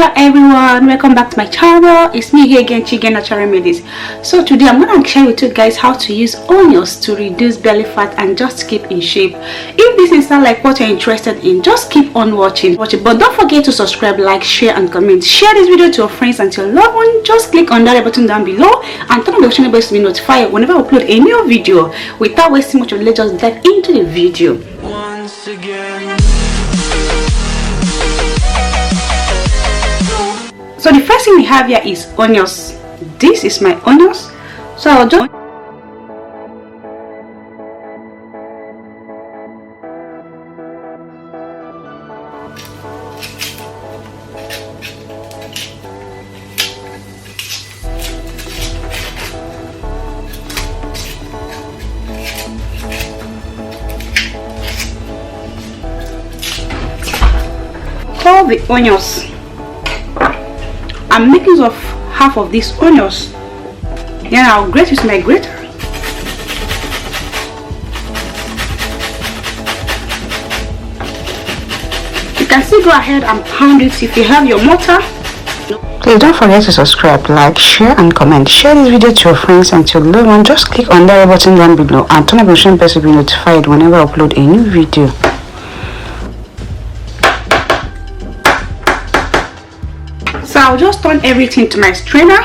Hello everyone, welcome back to my channel. It's me here again, Chigirl Remedies. So today I'm gonna share with you guys how to use onions to reduce belly fat and just keep in shape. If this is not like what you're interested in, just keep on watching. But don't forget to subscribe, like, share and comment. Share this video to your friends and to your loved one. Just click on that button down below and turn on the notification bell to be notified whenever I upload a new video. Without wasting much of the, let's just dive into the video. Once again. So the first thing we have here is onions. This is my onions. So I'll just pour the onions. I'm making use of half of these onions. Then I'll grate with my grater. You can still go ahead and pound it if you have your mortar. Please don't forget to subscribe, like, share and comment. Share this video to your friends and to your loved one. Just click on that button down below and turn on the notification bell to be notified whenever I upload a new video. So I'll just turn everything to my strainer.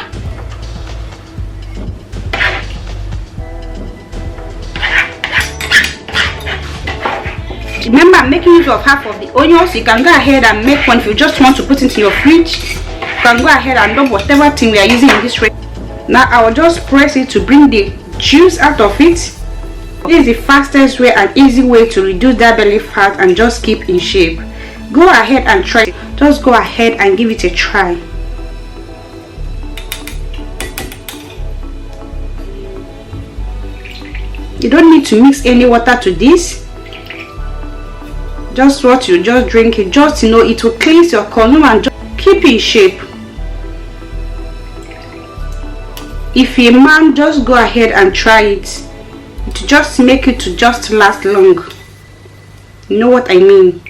Remember, I'm making use of half of the onions. You can go ahead and make one if you just want to put it in your fridge. You can go ahead and do whatever thing we are using in this recipe. Now I'll just press it to bring the juice out of it. This is the fastest way and easy way to reduce that belly fat and just keep in shape. Go ahead and try it. Just go ahead and give it a try. You don't need to mix any water to this. Just what you just drink it, just it will cleanse your colon and just keep in shape. If you're a man, just go ahead and try it. To just make it to just last long. You know what I mean?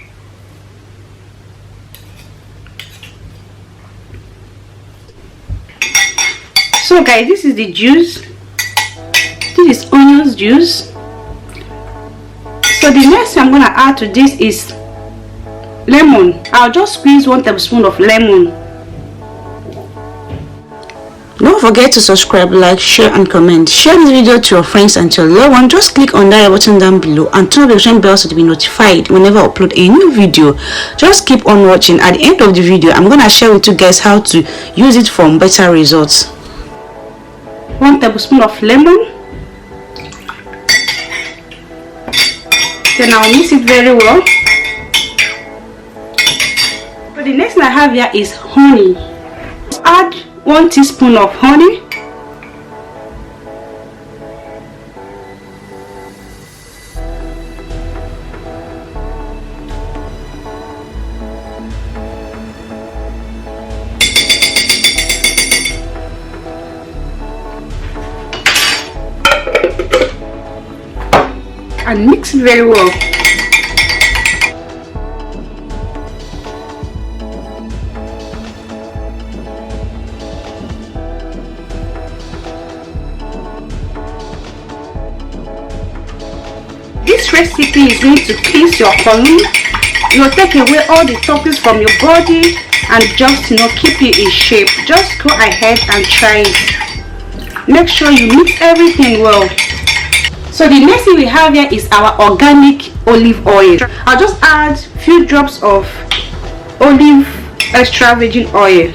So guys, this is the juice. This is onions juice. So the next thing I'm going to add to this is lemon. I'll just squeeze 1 tablespoon of lemon. Don't forget to subscribe, like, share and comment. Share this video to your friends and to your loved one. Just click on that button down below and turn on the notification bell to be notified whenever I upload a new video. Just keep on watching. At the end of the video, I'm going to share with you guys how to use it for better results. 1 tablespoon of lemon. Then I'll mix it very well. So the next thing I have here is honey. Add 1 teaspoon of honey. And mix it very well. This recipe is going to cleanse your colon. It will take away all the toxins from your body and just keep you in shape. Just go ahead and try it. Make sure you mix everything well. So the next thing we have here is our organic olive oil. I'll just add a few drops of olive extra virgin oil.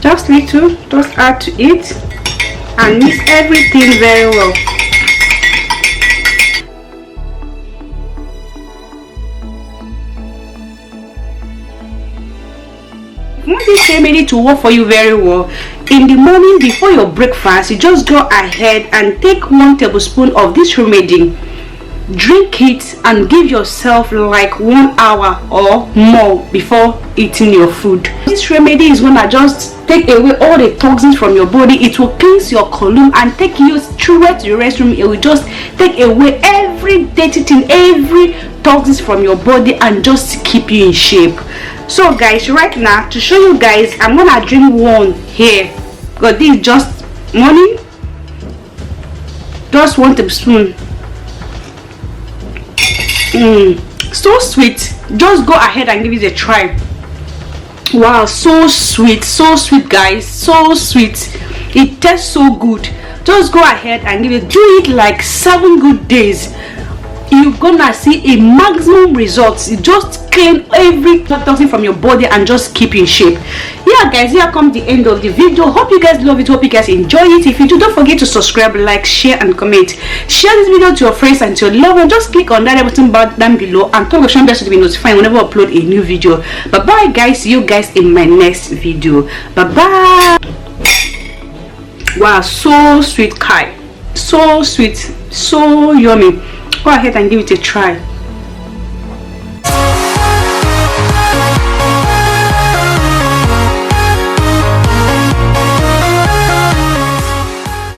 Just little, just add to it and mix everything very well. You want this remedy to work for you very well, in the morning before your breakfast, you just go ahead and take 1 tablespoon of this remedy. drink it and give yourself like 1 hour or more before eating your food. This remedy is gonna just take away all the toxins from your body. It will cleanse your column and take you through to the restroom. It will just take away every dirty thing, every toxins from your body, and just keep you in shape. So guys, right now to show you guys, I'm gonna drink one here. Got this just morning, just 1 tablespoon. So sweet. Just go ahead and give it a try. Wow, so sweet guys, so sweet. It tastes so good. Just go ahead and give it, do it like 7 good days. You're gonna see a maximum results. It just clean every toxin from your body and just keep in shape. Yeah guys, here comes the end of the video. Hope you guys love it, hope you guys enjoy it. If you do, don't forget to subscribe, like, share and comment. Share this video to your friends and to your loved ones. Just click on that button down below and turn the notification bell to be notified whenever I upload a new video. Bye bye guys, see you guys in my next video. Bye bye. Wow, so sweet, Kai, so sweet, so yummy. Go ahead and give it a try.